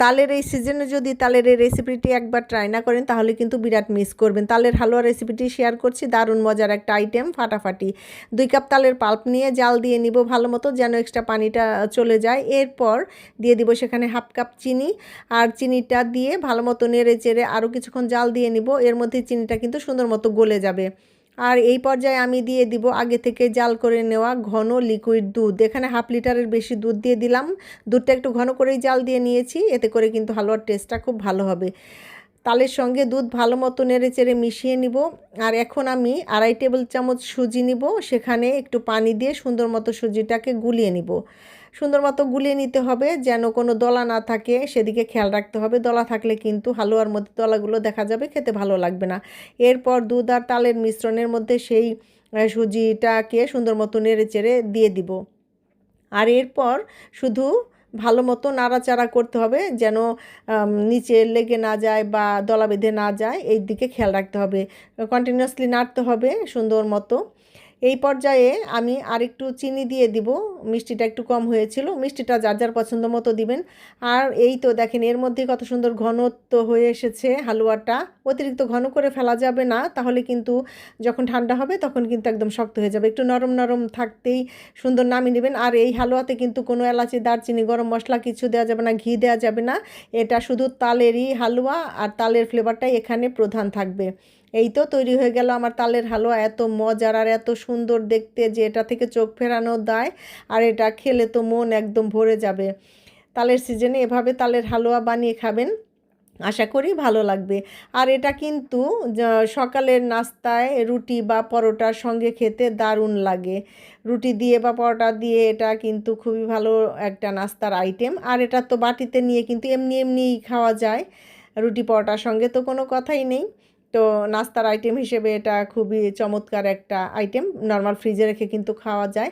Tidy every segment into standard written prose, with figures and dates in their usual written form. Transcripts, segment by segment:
তালের এই সিজনে যদি তালের এই রেসিপিটি একবার ট্রাই না করেন তাহলে কিন্তু বিরাট মিস করবেন। তালের হালুয়া রেসিপিটি শেয়ার করছি, দারুণ মজার একটা আইটেম, ফাটাফাটি। 2 কাপ তালের পাল্প নিয়ে জাল দিয়ে নিব ভালো মতো, যেন এক্সট্রা পানিটা চলে যায়। এরপর দিয়ে দিব সেখানে 1/2 কাপ চিনি, আর চিনিটা দিয়ে ভালো মতো নেড়ে চেড়ে আরও কিছুক্ষণ জাল দিয়ে নিব। এর মধ্যে চিনিটা কিন্তু সুন্দর মতো গলে যাবে। আর এই পর্যায়ে আমি দিয়ে দিব আগে থেকে জাল করে নেওয়া ঘন লিকুইড দুধ। এখানে 1/2 লিটারের বেশি দুধ দিয়ে দিলাম। দুধটা একটু ঘন করেই জাল দিয়ে নিয়েছি, এতে করে কিন্তু হালুয়ার টেস্টটা খুব ভালো হবে। তালের সঙ্গে দুধ ভালো মতো নেড়ে চেড়ে মিশিয়ে নিব। আর এখন আমি 2.5 টেবিল চামচ সুজি নিব, সেখানে একটু পানি দিয়ে সুন্দর মতো সুজিটাকে গুলিয়ে নিব। সুন্দর মতো গুলিয়ে নিতে হবে, যেন কোনো দলা না থাকে সেদিকে খেয়াল রাখতে হবে। দলা থাকলে কিন্তু হালুয়ার মধ্যে দলাগুলো দেখা যাবে, খেতে ভালো লাগবে না। এরপর দুধ আর তালের মিশ্রণের মধ্যে সেই সুজিটাকে সুন্দর মতো নেড়ে চেড়ে দিয়ে দিব। আর এরপর শুধু ভালো মতো নাড়াচাড়া করতে হবে, যেন নিচে লেগে না যায় বা দলা বেঁধে না যায়, এই দিকে খেয়াল রাখতে হবে। কন্টিনিউয়াসলি নাড়তে হবে সুন্দর মতো। এই পর্যায়ে আমি আরেকটু চিনি দিয়ে দিব, মিষ্টিটা একটু কম হয়েছিল। মিষ্টিটা যার যার পছন্দ মতো দিবেন। আর এই তো দেখেন এর মধ্যে কত সুন্দর ঘনত্ব হয়ে এসেছে হালুয়াটা। অতিরিক্ত ঘন করে ফেলা যাবে না, তাহলে কিন্তু যখন ঠান্ডা হবে তখন কিন্তু একদম শক্ত হয়ে যাবে। একটু নরম নরম থাকতেই সুন্দর নামিয়ে নেবেন। আর এই হালুয়াতে কিন্তু কোনো এলাচি, দারচিনি, গরম মশলা কিছু দেওয়া যাবে না, ঘি দেওয়া যাবে না। এটা শুধু তালেরই হালুয়া, আর তালের ফ্লেভারটাই এখানে প্রধান থাকবে। এই তো তৈরি হয়ে গেল আমার তালের হালুয়া, এত মজার আর এত সুন্দর দেখতে যে এটা থেকে চোখ ফেরানো দায়। আর এটা খেলে তো মন একদম ভরে যাবে। তালের সিজনে এভাবে তালের হালুয়া বানিয়ে খাবেন, আশা করি ভালো লাগবে। আর এটা কিন্তু সকালের নাস্তায় রুটি বা পরোটার সঙ্গে খেতে দারুণ লাগে। রুটি দিয়ে বা পরোটা দিয়ে এটা কিন্তু খুবই ভালো একটা নাস্তার আইটেম। আর এটা তো বাটিতে নিয়ে কিন্তু এমনি এমনিই খাওয়া যায়, রুটি পরোটার সঙ্গে তো কোনো কথাই নেই। তো নাস্তার আইটেম হিসেবে এটা খুবই চমৎকার একটা আইটেম, নর্মাল ফ্রিজে রেখে কিন্তু খাওয়া যায়।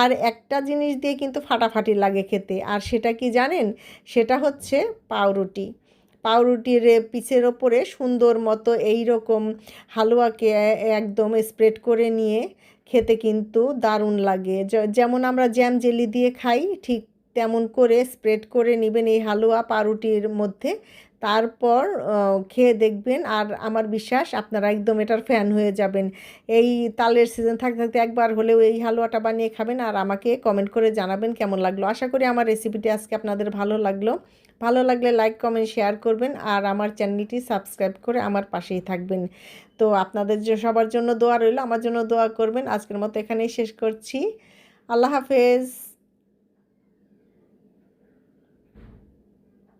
আর একটা জিনিস দিয়ে কিন্তু ফাটাফাটি লাগে খেতে, আর সেটা কি জানেন? সেটা হচ্ছে পাউরুটি। পাউরুটির পিচের ওপরে সুন্দর মতো এই রকম হালুয়াকে একদম স্প্রেড করে নিয়ে খেতে কিন্তু দারুণ লাগে। যেমন আমরা জ্যাম জেলি দিয়ে খাই, ঠিক তেমন করে স্প্রেড করে নেবেন এই হালুয়া পাউরুটির মধ্যে। তারপর খেয়ে দেখবেন, আর আমার বিশ্বাস আপনারা একদম এটার ফ্যান হয়ে যাবেন। এই তালের সিজন থাকতে থাকতে একবার হলেও এই হালুয়াটা বানিয়ে খাবেন, আর আমাকে কমেন্ট করে জানাবেন কেমন লাগলো। আশা করি আমার রেসিপিটি আজকে আপনাদের ভালো লাগলো। ভালো লাগলে লাইক, কমেন্ট, শেয়ার করবেন, আর আমার চ্যানেলটি সাবস্ক্রাইব করে আমার পাশেই থাকবেন। তো আপনাদের সবার জন্য দোয়া রইল, আমার জন্য দোয়া করবেন। আজকের মতো এখানেই শেষ করছি। আল্লাহ হাফেজ।